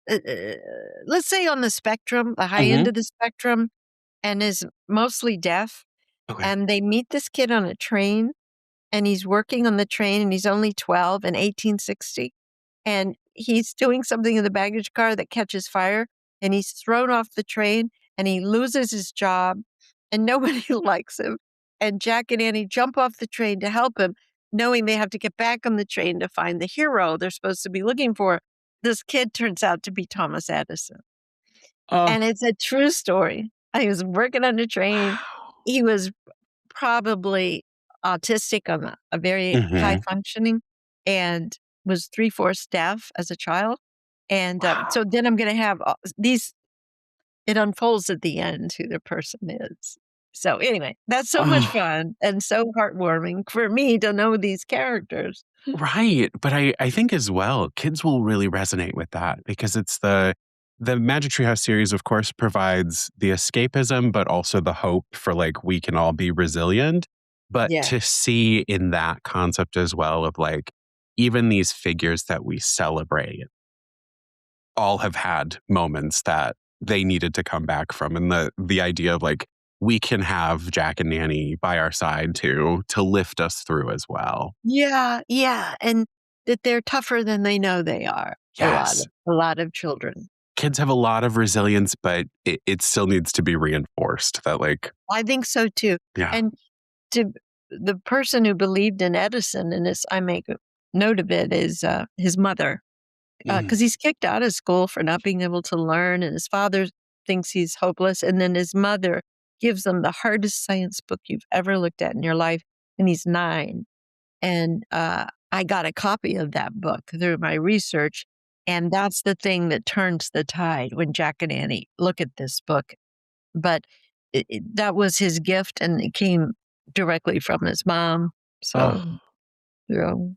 let's say on the spectrum, the high end Mhm. of the spectrum, and is mostly deaf, Okay. and they meet this kid on a train, and he's working on the train, and he's only 12 in 1860, and he's doing something in the baggage car that catches fire, and he's thrown off the train, and he loses his job, and nobody likes him. And Jack and Annie jump off the train to help him, knowing they have to get back on the train to find the hero they're supposed to be looking for. This kid turns out to be Thomas Edison. Oh, And it's a true story. He was working on the train. wow. He was probably autistic on a very high Mhm. functioning and was 3/4 deaf as a child. And Wow. so then I'm going to have these, it unfolds at the end who the person is. So anyway, that's so much Oh, fun and so heartwarming for me to know these characters. right. But I think as well, kids will really resonate with that because it's the Magic Treehouse series, of course, provides the escapism, but also the hope for like we can all be resilient. But Yeah. to see in that concept as well of like even these figures that we celebrate all have had moments that they needed to come back from. And the idea of like we can have Jack and Nanny by our side to lift us through as well. Yeah, yeah, and that they're tougher than they know they are, Yes. a lot of children. Kids have a lot of resilience, but it still needs to be reinforced that like, I think so too, yeah. and to the person who believed in Edison, and this I make a note of it, is, his mother, Mm. because he's kicked out of school for not being able to learn, and his father thinks he's hopeless, and then his mother gives him the hardest science book you've ever looked at in your life, and he's 9. And, I got a copy of that book through my research, and that's the thing that turns the tide when Jack and Annie look at this book. But that was his gift, and it came directly from his mom. So, Oh, you know.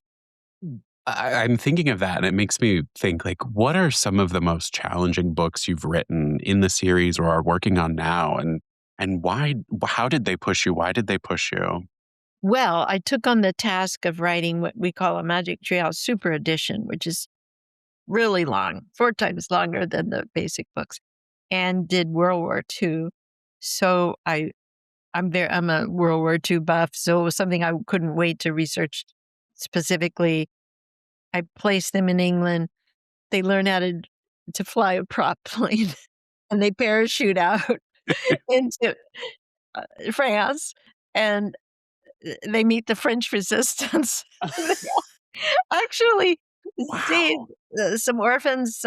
I'm thinking of that and it makes me think like, what are some of the most challenging books you've written in the series or are working on now? And why, how did they push you? Why did they push you? Well, I took on the task of writing what we call a Magic Treehouse Super Edition, which is really long, 4 times longer than the basic books, and did World War II. So I'm a World War II buff, so it was something I couldn't wait to research specifically. I placed them in England. They learn how to fly a prop plane, and they parachute out into, France, and, they meet the French resistance. They actually saved, Wow. some orphans,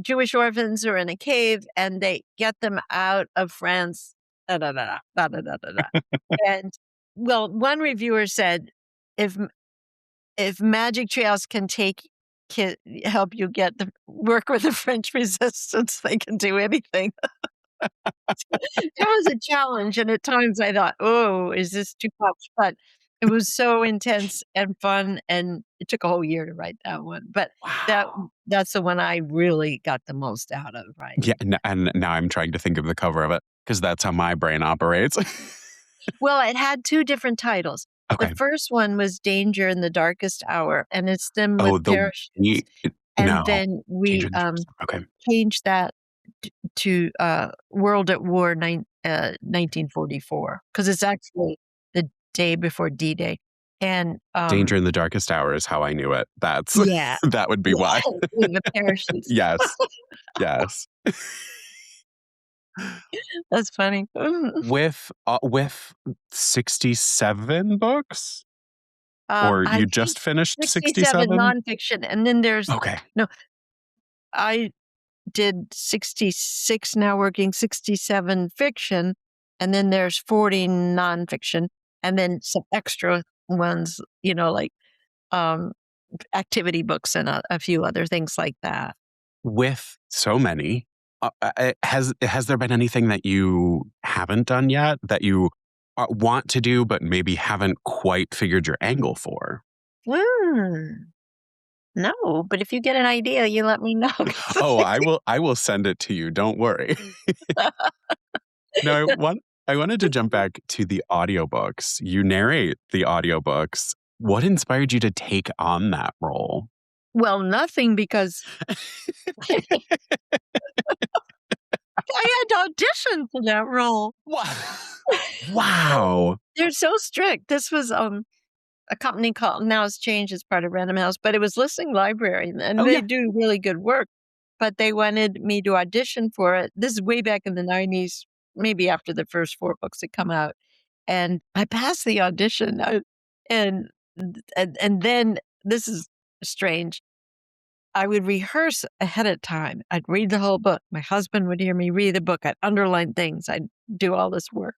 Jewish orphans are in a cave, and they get them out of France, da, da, da, da, da, da, da, da. And, well, one reviewer said, "If if Magic Trails can help you get the work with the French resistance, they can do anything." It was a challenge, and at times I thought, "Oh, is this too much?" But it was so intense and fun, and it took a whole year to write that one, but that Wow. that's the one I really got the most out of Yeah. writing. And now I'm trying to think of the cover of it because that's how my brain operates. Well, it had 2 different titles. The Okay. first one was Danger in the Darkest Hour, and it's them with Oh, parachutes, and no. then Danger we, in the Dark Side. Okay. changed that to, World at War 1944, because it's actually the day before D-Day, and, Danger in the Darkest Hour is how I knew it. That's yeah, that would be why. yeah, with the parachutes. Yes. Yes. That's funny. With 67 books? Or I you think just finished 67 67? nonfiction, and then there's Okay. no, I did 66, now working 67 fiction, and then there's 40 nonfiction, and then some extra ones, like, um, activity books and a few other things like that. With so many, has there been anything that you haven't done yet that you, want to do, but maybe haven't quite figured your angle for? Mm, no, but if you get an idea, you let me know. 'Cause Oh, I will send it to you, don't worry. No, I wanted to jump back to the audiobooks. You narrate the audiobooks. What inspired you to take on that role? Well, nothing, because I had to audition for that role. Wow. Wow. They're so strict. This was, a company called, now it's changed, it's part of Random House, but it was Listening Library, and Oh, they yeah. do really good work. But they wanted me to audition for it. This is way back in the 90s, maybe after the first 4 books had come out, and I passed the audition, and and then this is strange. I would rehearse ahead of time. I'd read the whole book. My husband would hear me read the book. I'd underline things. I'd do all this work.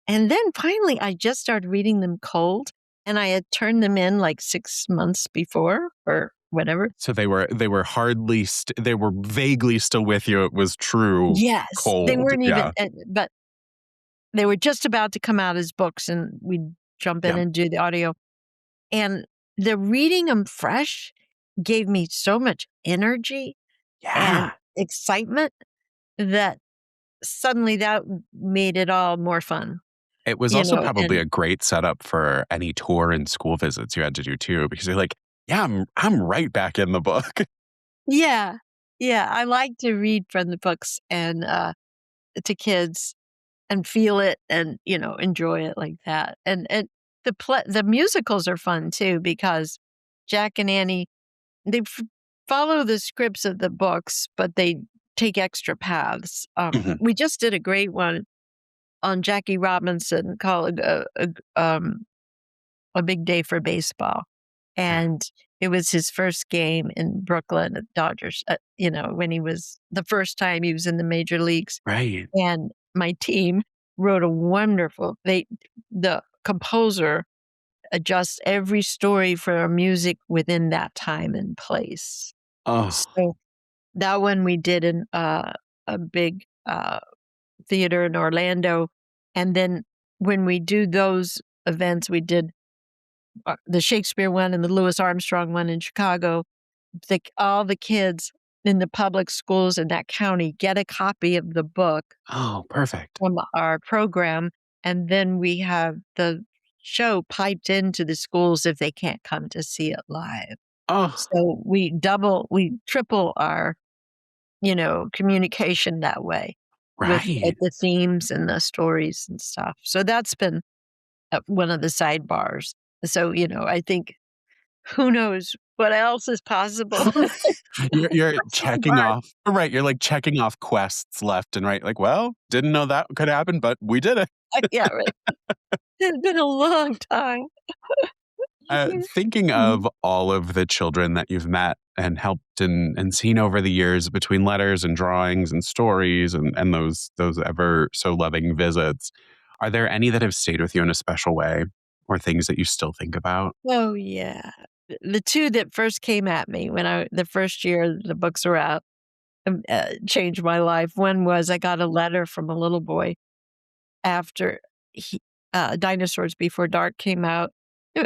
And then finally, I just started reading them cold, and I had turned them in like 6 months before or whatever. So they were they were vaguely still with you. It was true Yes, they cold. weren't even, Yeah. but they were just about to come out as books, and we'd jump in Yeah. and do the audio. And the reading them fresh gave me so much energy and Yeah. excitement that suddenly that made it all more fun, It was you also know, probably and a great setup for any tour and school visits you had to do too, because you're like, yeah, I'm right back in the book. yeah, yeah, I like to read from the books and, to kids and feel it and, enjoy it like that. And the musicals are fun too because Jack and Annie, they follow the scripts of the books, but they take extra paths. Mhm. We just did a great one on Jackie Robinson called A Big Day for Baseball, Yeah. and it was his first game in Brooklyn at Dodgers, when he was the first time he was in the major leagues, Right. and my team wrote a wonderful the composer adjusts every story for music within that time and place. Oh, So, that one we did in, a big, theater in Orlando, and then when we do those events, we did the Shakespeare one and the Louis Armstrong one in Chicago. All the kids in the public schools in that county get a copy of the book oh, perfect. from our program, and then we have the show piped into the schools if they can't come to see it live. Oh, So we triple our, communication that way with right. the themes and the stories and stuff. So that's been one of the sidebars. So, I think who knows what else is possible. You're checking Sidebar. off right, you're, like, checking off quests left and right, like, "Well, didn't know that could happen, but we did it." Yeah, right. It's been a long time. Thinking Mhm. of all of the children that you've met and helped and seen over the years between letters and drawings and stories and those ever so loving visits, are there any that have stayed with you in a special way or things that you still think about? Oh, yeah. The 2 that first came at me when the first year the books were out, changed my life. One was I got a letter from a little boy after Dinosaurs Before Dark came out.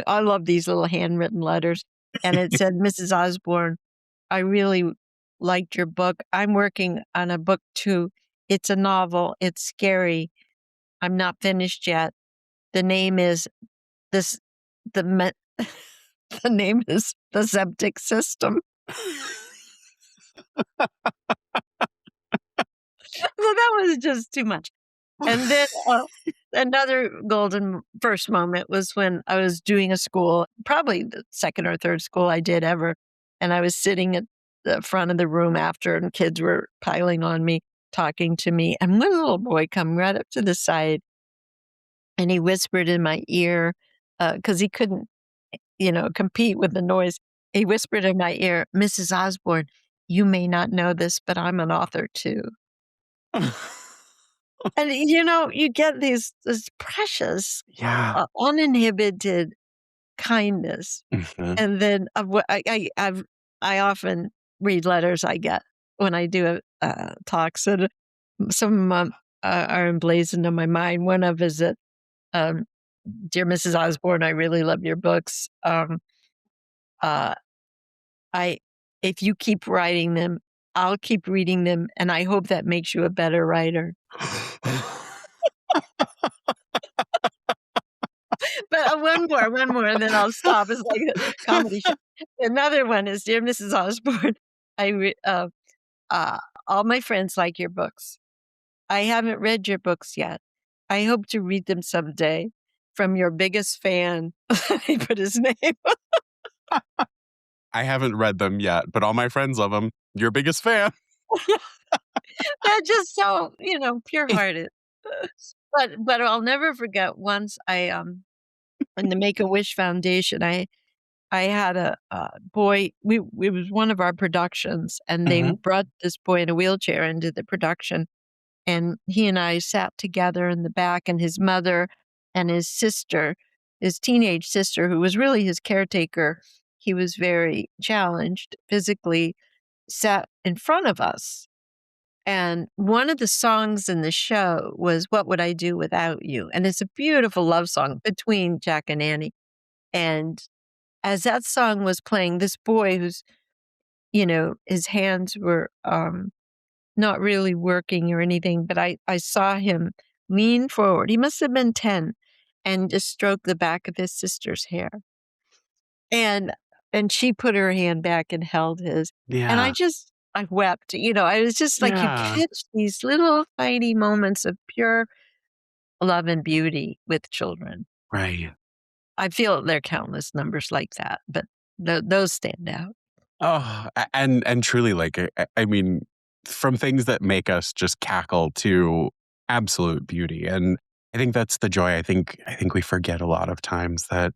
I love these little handwritten letters, and it said, "Mrs. Osborne, I really liked your book. I'm working on a book too. It's a novel. It's scary. I'm not finished yet. The name is this the me the name is The Septic System." So that was just too much. And then, another golden first moment was when I was doing a school, probably the 2nd or 3rd school I did ever, and I was sitting at the front of the room after, and kids were piling on me, talking to me, and one little boy come right up to the side, and he whispered in my ear, because he couldn't, compete with the noise. He whispered in my ear, "Mrs. Osborne, you may not know this, but I'm an author too." And, you get this precious, Yeah. uninhibited kindness, Mhm. and then I often read letters I get when I do, talks, and some of 'em, are emblazoned on my mind. One of is that, um, "Dear Mrs. Osborne, I really love your books. Uh, I if you keep writing them, I'll keep reading them, and I hope that makes you a better writer." But, one more, and then I'll stop. It's like a comedy show. Another one is, "Dear Mrs. Osborne, I re uh, all my friends like your books. I haven't read your books yet. I hope to read them someday. from your biggest fan. He put his name. I haven't read them yet, but all my friends love them. Your biggest fan. They're just so, pure-hearted. But I'll never forget once in the Make-A-Wish Foundation, I had a boy. It was one of our productions, and they Mhm. brought this boy in a wheelchair into the production, and he and I sat together in the back, and his mother and his sister, his teenage sister, who was really his caretaker, he was very challenged physically, sat in front of us. And one of the songs in the show was "What Would I Do Without You?" And it's a beautiful love song between Jack and Annie. And as that song was playing, this boy who's, his hands were not really working or anything, but I saw him lean forward. He must have been 10 and just stroke the back of his sister's hair. And and she put her hand back and held his. And Yeah. I wept. I was just like, you Yeah. catch these little tiny moments of pure love and beauty with children. Right. I feel there are countless numbers like that, but those stand out. Oh, and truly, like, I mean, from things that make us just cackle to absolute beauty, and I think that's the joy. I think we forget a lot of times that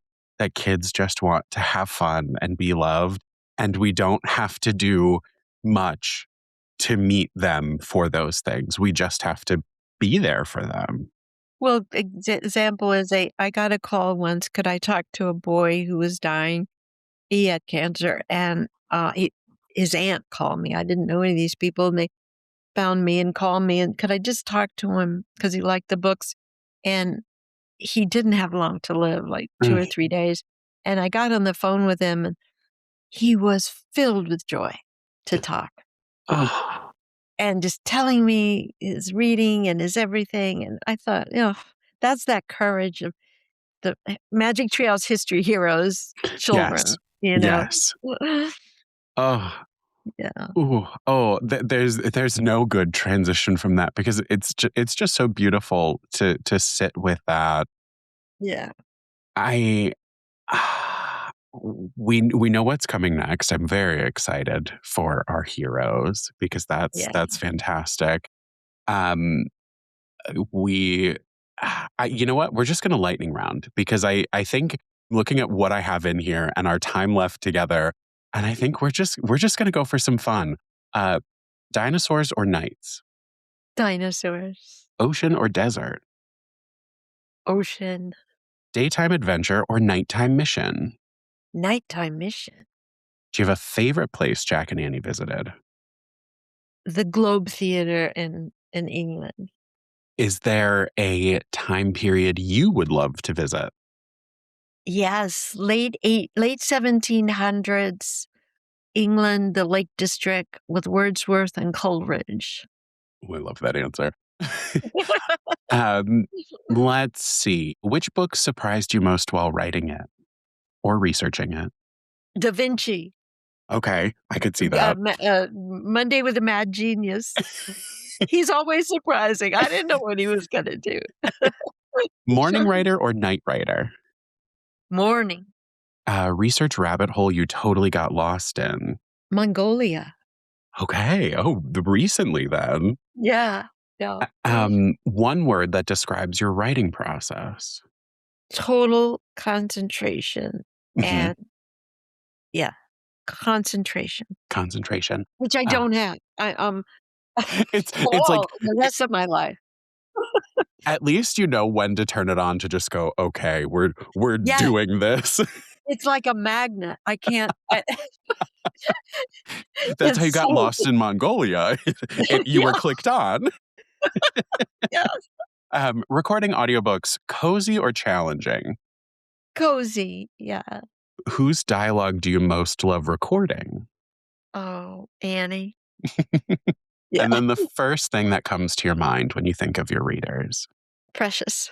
kids just want to have fun and be loved, and we don't have to do much to meet them for those things. We just have to be there for them. Well, example is I got a call once. Could I talk to a boy who was dying? He had cancer, and his aunt called me. I didn't know any of these people, and they found me and called me. And could I just talk to him because he liked the books? And he didn't have long to live, like 2 or 3 days. And I got on the phone with him, and he was filled with joy to talk Oh, and just telling me his reading and his everything. And I thought, that's that courage of the Magic Treehouse history heroes, yes. children, Yes. Oh, Yeah, ooh, oh, there's no good transition from that because it's just so beautiful to sit with that. yeah, I we know what's coming next. I'm very excited for our heroes because yeah. that's fantastic. Um, we, you know what? We're just going to lightning round because I think looking at what I have in here and our time left together, and I think we're just going to go for some fun. Uh, Dinosaurs or knights? Dinosaurs, Ocean or desert? ocean, Daytime adventure or nighttime mission? nighttime mission, Do you have a favorite place Jack and Annie visited? the Globe Theater in England. Is there a time period you would love to visit? Yes, late 1700s England, the Lake District with Wordsworth and Coleridge. Oh, I love that answer. um, let's see. Which book surprised you most while writing it or researching it? Da Vinci, Okay, I could see that. Monday with a Mad Genius. He's always surprising. I didn't know what he was gonna do. Morning writer or night writer? Morning, Research rabbit hole you totally got lost in. Mongolia. Okay. Oh, recently then. Yeah, yeah. One word that describes your writing process. Total concentration Mhm. and yeah, concentration, Concentration. which I Uh, don't have. it's like All the rest of my life. at least you know when to turn it on to just go, okay, we're Yes, doing this. it's like a magnet. I can't That's how you it's got so lost in Mongolia. You were yeah, clicked on. yes. Recording audiobooks, cozy or challenging? Cozy, yeah. Whose dialogue do you most love recording? Oh, Annie. Yeah, And then the first thing that comes to your mind when you think of your readers. precious.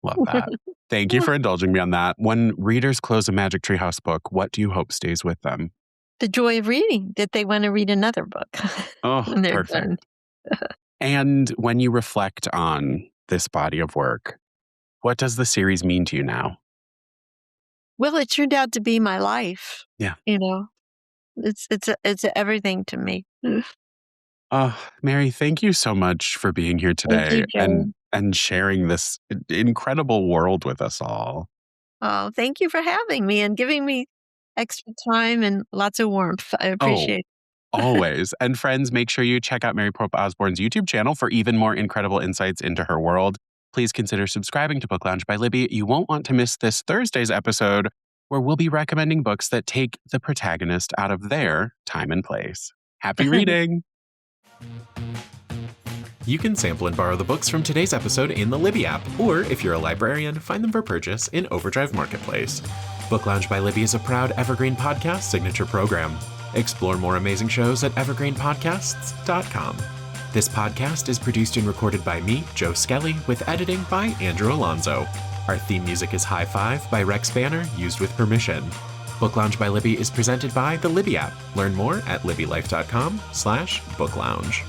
Love that. Thank you for indulging me on that. When readers close a Magic Treehouse book, what do you hope stays with them? The joy of reading, that they wanna read another book Oh, when they're done. perfect. And when you reflect on this body of work, What does the series mean to you now? Well, it turned out to be my life. Yeah. You know, it's everything to me. Oh, Mary, thank you so much for being here Thank you, today Joe. and sharing this incredible world with us all. Oh, thank you for having me and giving me extra time and lots of warmth. I Oh, appreciate it. always. And friends, make sure you check out Mary Pope Osborne's YouTube channel for even more incredible insights into her world. Please consider subscribing to Book Lounge by Libby. You won't want to miss this Thursday's episode where we'll be recommending books that take the protagonist out of their time and place. Happy reading! You can sample and borrow the books from today's episode in the Libby app, or if you're a librarian, find them for purchase in Overdrive Marketplace. Book Lounge by Libby is a proud Evergreen Podcast signature program. Explore more amazing shows at evergreenpodcasts.com. This podcast is produced and recorded by me, Joe Skelly, with editing by Andrew Alonso. Our theme music is High Five by Rex Banner, used with permission. Book Lounge by Libby is presented by the Libby app. Learn more at libbylife.com/booklounge.